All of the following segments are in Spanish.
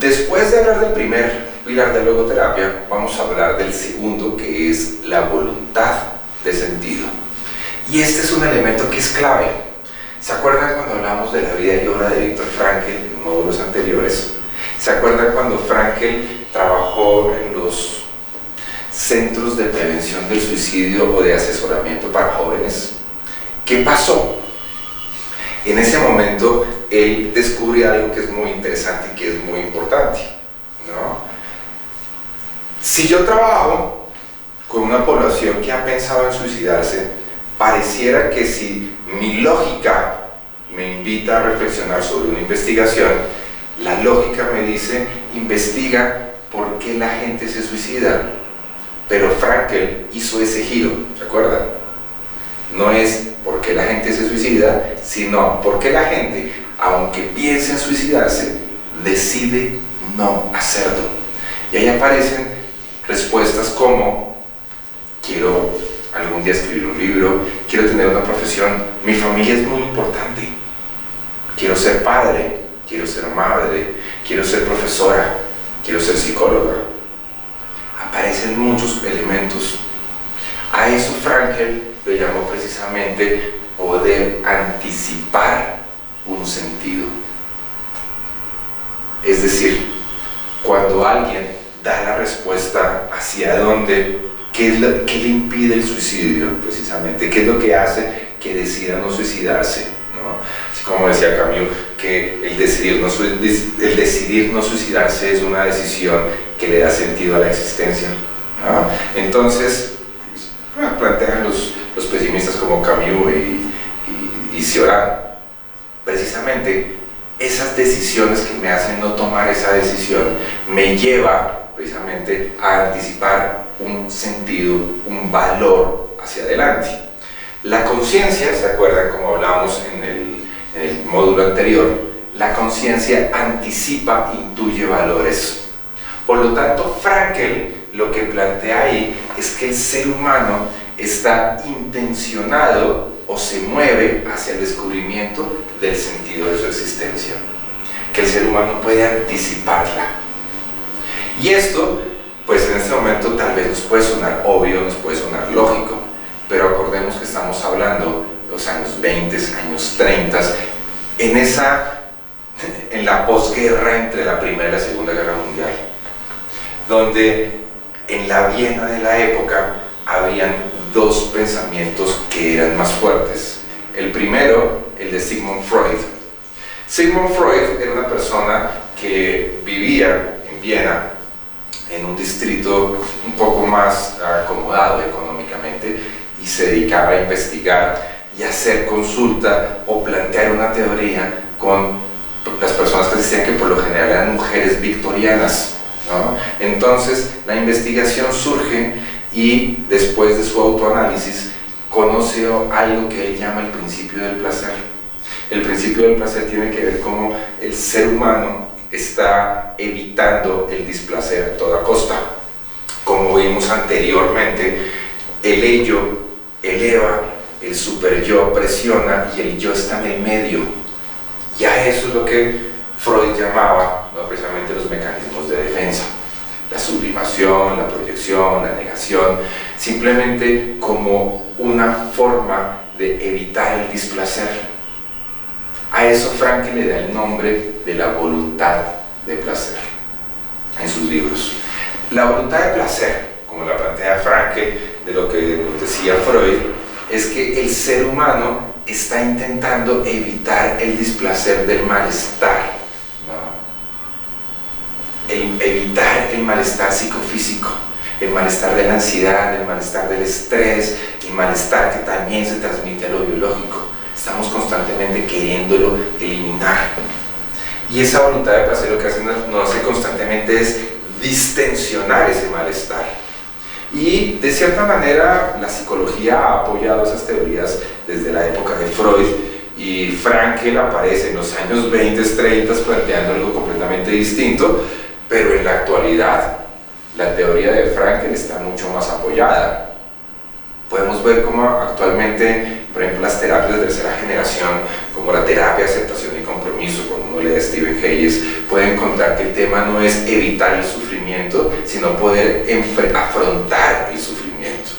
Después de hablar del primer pilar de logoterapia, vamos a hablar del segundo, que es la voluntad de sentido. Y este es un elemento que es clave. ¿Se acuerdan cuando hablamos de la vida y obra de Viktor Frankl en módulos anteriores? ¿Se acuerdan cuando Frankl trabajó en los centros de prevención del suicidio o de asesoramiento para jóvenes? ¿Qué pasó? En ese momento él descubre algo que es muy interesante y que es muy importante, ¿no? Si yo trabajo con una población que ha pensado en suicidarse, pareciera que si mi lógica me invita a reflexionar sobre una investigación, la lógica me dice, investiga por qué la gente se suicida. Pero Frankl hizo ese giro, ¿se acuerdan? No es por qué la gente se suicida, sino por qué la gente, aunque piense en suicidarse, decide no hacerlo. Y ahí aparecen respuestas como: quiero algún día escribir un libro, quiero tener una profesión, mi familia es muy importante, quiero ser padre, quiero ser madre, quiero ser profesora, quiero ser psicóloga. Aparecen muchos elementos. A eso Frankl lo llamó precisamente poder anticipar un sentido. Es decir, cuando alguien da la respuesta hacia dónde, qué le impide el suicidio precisamente, qué es lo que hace que decida no suicidarse, ¿no? Así como decía Camus, que el decidir no suicidarse es una decisión que le da sentido a la existencia, ¿no? Entonces, plantean los pesimistas como Camus y Cioran, precisamente esas decisiones que me hacen no tomar esa decisión me lleva precisamente a anticipar un sentido, un valor hacia adelante. La conciencia, ¿se acuerdan como hablamos en el módulo anterior? La conciencia anticipa, intuye valores. Por lo tanto, Frankl lo que plantea ahí es que el ser humano está intencionado o se mueve hacia el descubrimiento del sentido de su existencia, que el ser humano puede anticiparla. Y esto, pues en este momento tal vez nos puede sonar obvio, nos puede sonar lógico, pero acordemos que estamos hablando de los años 20, años 30, en la posguerra entre la Primera y la Segunda Guerra Mundial, donde en la Viena de la época habían dos pensamientos que eran más fuertes. El primero, el de Sigmund Freud. Sigmund Freud era una persona que vivía en Viena, en un distrito un poco más acomodado económicamente, y se dedicaba a investigar y a hacer consulta o plantear una teoría con las personas que decían que por lo general eran mujeres victorianas, ¿no? Entonces la investigación surge y después de su autoanálisis conoció algo que él llama el principio del placer. El principio del placer tiene que ver con cómo el ser humano está evitando el displacer a toda costa. Como vimos anteriormente, el ello eleva, el superyo presiona y el yo está en el medio. Y a eso es lo que Freud llamaba, no precisamente, los mecanismos de defensa. La sublimación, la proyección, la negación, simplemente como una forma de evitar el displacer. A eso Frankl le da el nombre de la voluntad de placer en sus libros. La voluntad de placer, como la plantea Frankl, de lo que nos decía Freud, es que el ser humano está intentando evitar el displacer del malestar, ¿no? Evitar el malestar psicofísico, el malestar de la ansiedad, el malestar del estrés, el malestar que también se transmite a lo biológico. Estamos constantemente queriéndolo eliminar. Y esa voluntad de placer lo que nos hace constantemente es distensionar ese malestar. Y de cierta manera la psicología ha apoyado esas teorías desde la época de Freud, y Frankl aparece en los años 20, 30 planteando algo completamente distinto, pero en la actualidad la teoría de Frankl está mucho más apoyada. Podemos ver cómo actualmente, por ejemplo, las terapias de tercera generación, como la terapia de aceptación y compromiso, cuando uno lea Stephen Hayes, pueden contar que el tema no es evitar el sufrimiento, sino poder afrontar el sufrimiento,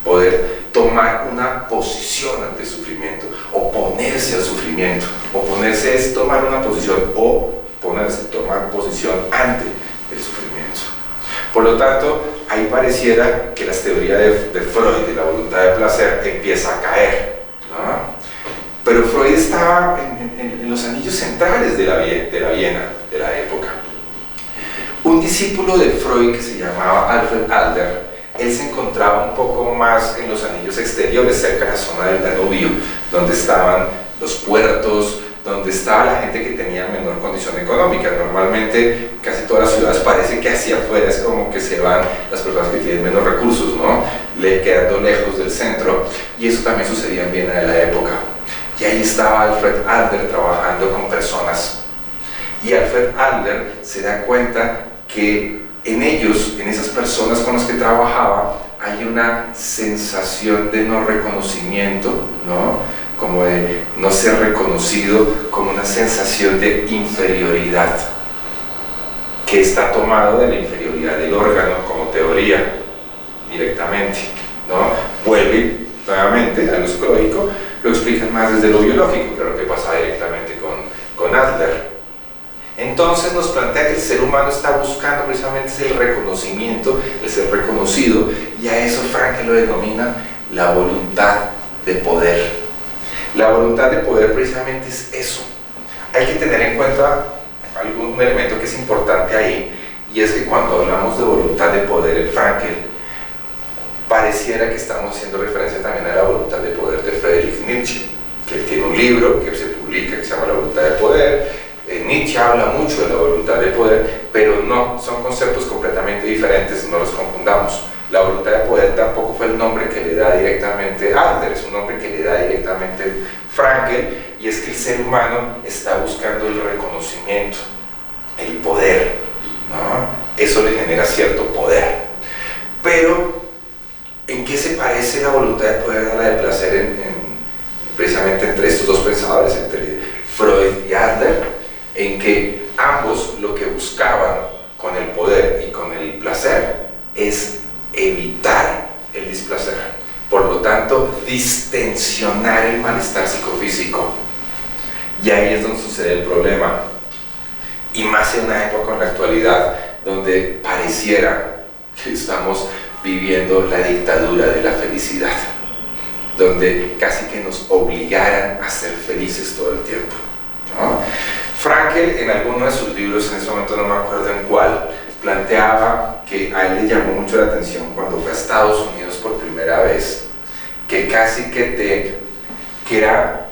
poder tomar una posición ante el sufrimiento, oponerse al sufrimiento. Oponerse es tomar una posición, o ponerse, tomar posición ante el sufrimiento. Por lo tanto, ahí pareciera que la teoría de Freud, de la voluntad de placer, empieza a caer, ¿no? Pero Freud estaba en los anillos centrales de la Viena de la época. Un discípulo de Freud que se llamaba Alfred Adler, él se encontraba un poco más en los anillos exteriores, cerca de la zona del Danubio, donde estaban los puertos, donde estaba la gente que tenía menor condición económica. Normalmente casi todas las ciudades parece que hacia afuera es como que se van las personas que tienen menos recursos, ¿no? Quedando lejos del centro, y eso también sucedía en Viena de la época. Y ahí estaba Alfred Adler trabajando con personas, y Alfred Adler se da cuenta que en ellos, en esas personas con las que trabajaba, hay una sensación de no reconocimiento, ¿no? Como de no ser reconocido, como una sensación de inferioridad, que está tomado de la inferioridad del órgano como teoría directamente, ¿no? Vuelve nuevamente a lo psicológico, lo explican más desde lo biológico, que es lo que pasa directamente con Adler. Entonces nos plantea que el ser humano está buscando precisamente el reconocimiento, el ser reconocido, y a eso Frankl lo denomina la voluntad de poder. La voluntad de poder precisamente es eso. Hay que tener en cuenta un elemento que es importante ahí, y es que cuando hablamos de voluntad de poder en Frankl, pareciera que estamos haciendo referencia también a la voluntad de poder de Friedrich Nietzsche, que él tiene un libro que se publica que se llama La voluntad de poder. Nietzsche habla mucho de la voluntad de poder, pero no, son conceptos completamente diferentes, no los confundamos. La voluntad de poder tampoco fue el nombre que le da directamente Adler, es un nombre que le da directamente Frankl, y es que el ser humano está buscando el reconocimiento, el poder, ¿no? Eso le genera cierto poder. Pero, ¿en qué se parece la voluntad de poder a la de placer precisamente entre estos dos pensadores, entre Freud y Adler? En que ambos lo que buscaban con el poder y con el placer es evitar el displacer, por lo tanto distensionar el malestar psicofísico, y ahí es donde sucede el problema, y más en una época en la actualidad donde pareciera que estamos viviendo la dictadura de la felicidad, donde casi que nos obligaran a ser felices todo el tiempo, ¿no? Frankl, en alguno de sus libros, en ese momento no me acuerdo en cuál, planteaba que a él le llamó mucho la atención cuando fue a Estados Unidos por primera vez, que casi que era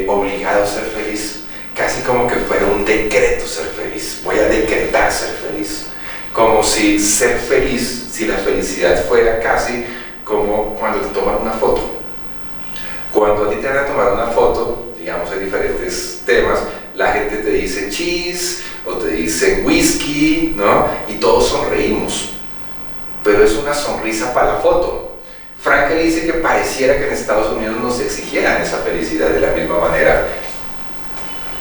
obligado a ser feliz, casi como que fuera un decreto ser feliz. Voy a decretar ser feliz, como si ser feliz, si la felicidad fuera casi como cuando te toman una foto. Cuando a ti te van a tomar una foto, digamos, hay diferentes temas, la gente te dice cheese o te dice whisky, ¿no? Y todos sonreímos, pero es una sonrisa para la foto. Frankl dice que pareciera que en Estados Unidos nos exigieran esa felicidad de la misma manera.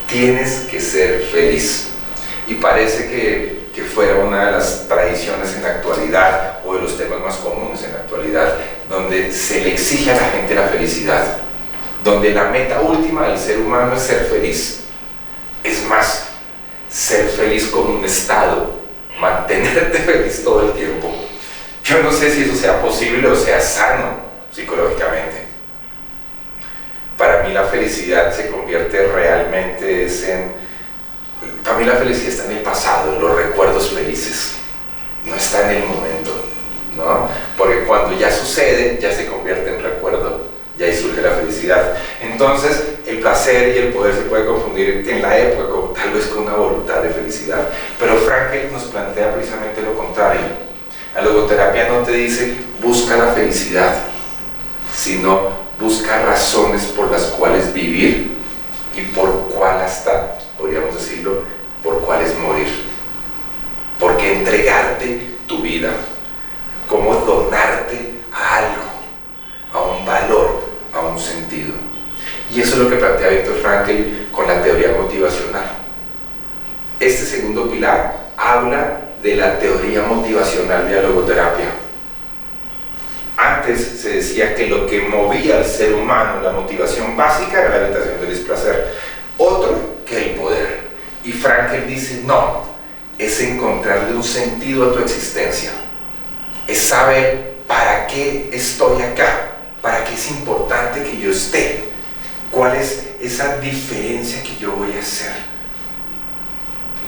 Tienes que ser feliz, y parece que fuera una de las tradiciones en la actualidad, o de los temas más comunes en la actualidad, donde se le exige a la gente la felicidad, donde la meta última del ser humano es ser feliz. Es más, ser feliz como un estado, mantenerte feliz todo el tiempo. Yo no sé si eso sea posible o sea sano psicológicamente. Para mí la felicidad se convierte realmente para mí la felicidad está en el pasado, en los recuerdos felices, no está en el momento, ¿no? Porque cuando ya sucede, ya se convierte en recuerdo, y ahí surge la felicidad. Entonces, el placer y el poder se puede confundir en la época, tal vez con una voluntad de felicidad. Pero Frankl nos plantea precisamente lo contrario. La logoterapia no te dice busca la felicidad, sino busca razones por las cuales vivir y por cuál hasta, podríamos decirlo, por cuáles morir. Porque entregarte tu vida, como donarte a algo, a un valor, a un sentido. Y eso es lo que plantea Viktor Frankl con la teoría motivacional. de la teoría motivacional de la logoterapia. Antes se decía que lo que movía al ser humano, la motivación básica, era la evitación del displacer. Otro, que el poder. Y Frankl dice, no, es encontrarle un sentido a tu existencia. Es saber para qué estoy acá, para qué es importante que yo esté, cuál es esa diferencia que yo voy a hacer,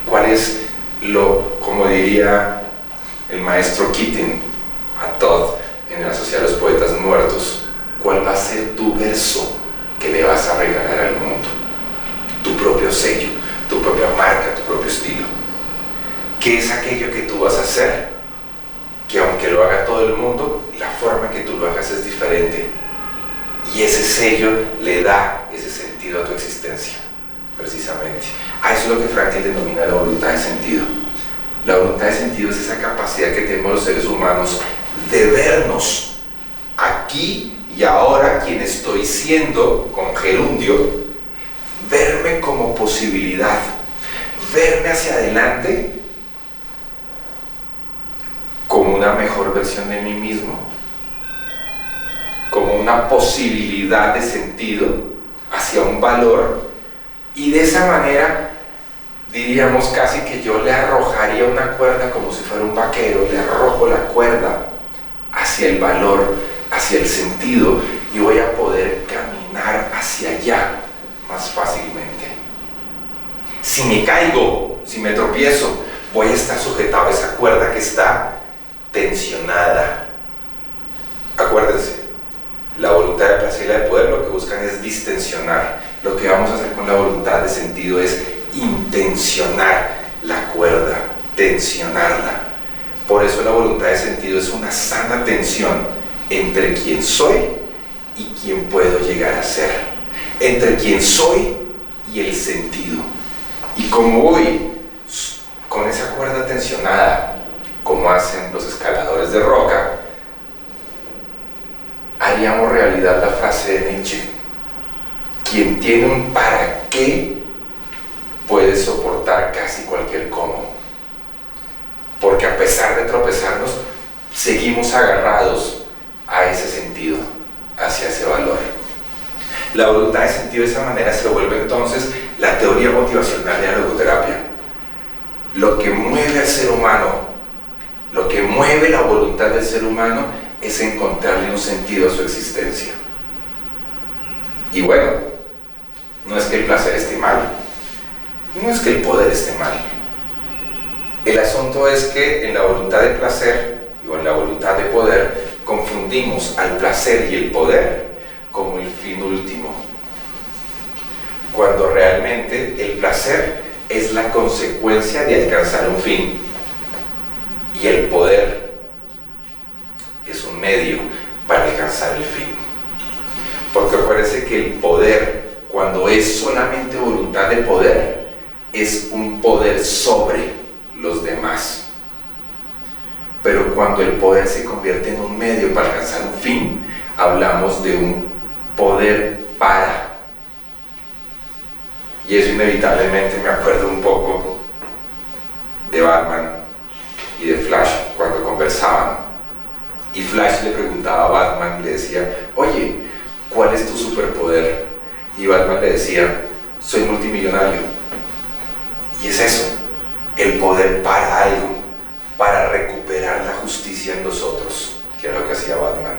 cuál es como diría el maestro Keating a Todd en la Sociedad de los Poetas Muertos, cuál va a ser tu verso que le vas a regalar al mundo, tu propio sello, tu propia marca, tu propio estilo. ¿Qué es aquello que tú vas a hacer? Que aunque lo haga todo el mundo, la forma en que tú lo hagas es diferente. Y ese sello le da ese sentido a tu existencia, precisamente. A eso es lo que Frankl denomina la voluntad de sentido. La voluntad de sentido es esa capacidad que tenemos los seres humanos de vernos aquí y ahora, quien estoy siendo, con gerundio, verme como posibilidad, verme hacia adelante como una mejor versión de mí mismo, como una posibilidad de sentido hacia un valor, y de esa manera diríamos casi que yo le arrojaría una cuerda como si fuera un vaquero, le arrojo la cuerda hacia el valor, hacia el sentido, y voy a poder caminar hacia allá más fácilmente. Si me caigo, si me tropiezo, voy a estar sujetado a esa cuerda que está tensionada. Acuérdense, la voluntad de placer y la de poder lo que buscan es distensionar. Lo que vamos a hacer con la voluntad de sentido es intencionar la cuerda, tensionarla. Por eso la voluntad de sentido es una sana tensión entre quién soy y quién puedo llegar a ser, entre quién soy y el sentido. Y como voy con esa cuerda tensionada, como hacen los escaladores de roca, haríamos realidad la frase de Nietzsche: quien tiene un para qué puede soportar casi cualquier cómo, porque a pesar de tropezarnos, seguimos agarrados a ese sentido, hacia ese valor. La voluntad de sentido de esa manera se vuelve entonces la teoría motivacional de la logoterapia. Lo que mueve al ser humano, lo que mueve la voluntad del ser humano, es encontrarle un sentido a su existencia. Y bueno, no es que el placer esté mal, no es que el poder esté mal. El asunto es que en la voluntad de placer o en la voluntad de poder confundimos al placer y el poder como el fin último, cuando realmente el placer es la consecuencia de alcanzar un fin y el poder es un medio para alcanzar el fin. Porque parece que el poder, cuando es solamente voluntad de poder, es un poder sobre los demás. Pero cuando el poder se convierte en un medio para alcanzar un fin, hablamos de un poder para. Y eso inevitablemente me acuerdo un poco de Batman y de Flash cuando conversaban. Y Flash le preguntaba a Batman y le decía: oye, ¿cuál es tu superpoder? Y Batman le decía: soy multimillonario. Y es eso, el poder para algo, para recuperar la justicia en nosotros, que era lo que hacía Batman.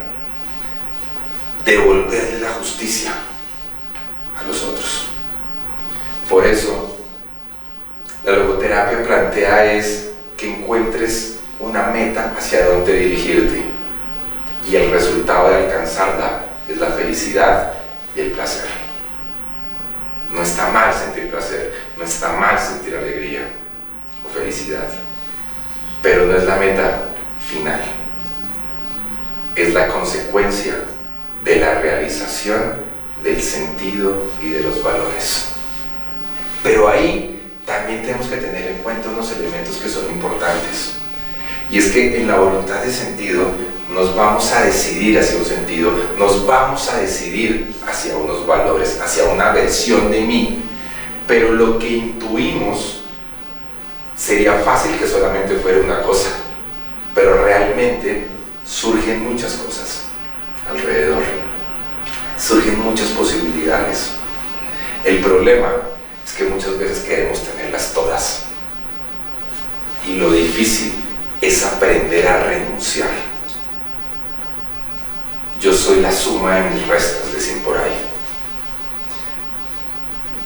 Devolverle la justicia a los otros. Por eso, la logoterapia plantea es que encuentres una meta hacia donde dirigirte, y el resultado de alcanzarla es la felicidad y el placer. No está mal sentir placer, no está mal sentir alegría o felicidad, pero no es la meta final, es la consecuencia de la realización del sentido y de los valores. Pero ahí también tenemos que tener en cuenta unos elementos que son importantes, y es que en la voluntad de sentido nos vamos a decidir hacia un sentido, nos vamos a decidir hacia unos valores, hacia una versión de mí, pero lo que intuimos sería fácil que solamente fuera una cosa, pero realmente surgen muchas cosas alrededor, surgen muchas posibilidades. El problema es que muchas veces queremos tenerlas todas, y lo difícil es aprender a renunciar. Yo soy la suma de mis restas, decían por ahí.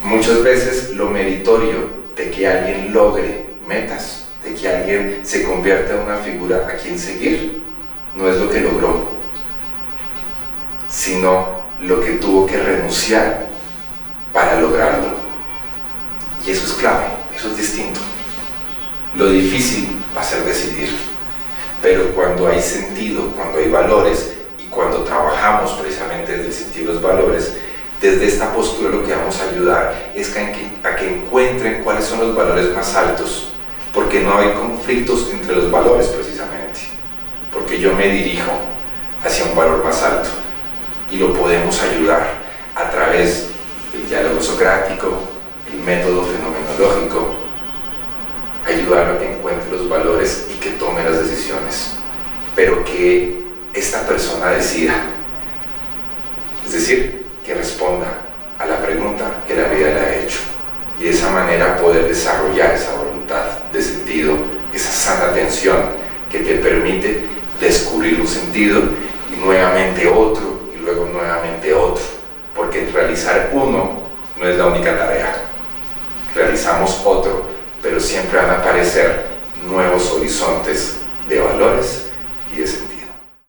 Muchas veces lo meritorio de que alguien logre metas, de que alguien se convierta en una figura a quien seguir, no es lo que logró, sino lo que tuvo que renunciar para lograrlo. Y eso es clave, eso es distinto. Lo difícil va a ser decidir, pero cuando hay sentido, cuando hay valores, y cuando trabajamos precisamente desde el sentido de los valores, desde esta postura lo que vamos a ayudar es a que encuentren cuáles son los valores más altos, porque no hay conflictos entre los valores precisamente, porque yo me dirijo hacia un valor más alto, y lo podemos ayudar a través del diálogo socrático, el método fenomenológico, ayudarlo a que encuentre los valores y que tome las decisiones, pero que esta persona decida, es decir, que responda a la pregunta que la vida le ha hecho, y de esa manera poder desarrollar esa voluntad de sentido, esa sana atención que te permite descubrir un sentido y nuevamente otro, y luego nuevamente otro, porque realizar uno no es la única tarea, realizamos otro, pero siempre van a aparecer nuevos horizontes de valores y de sentido.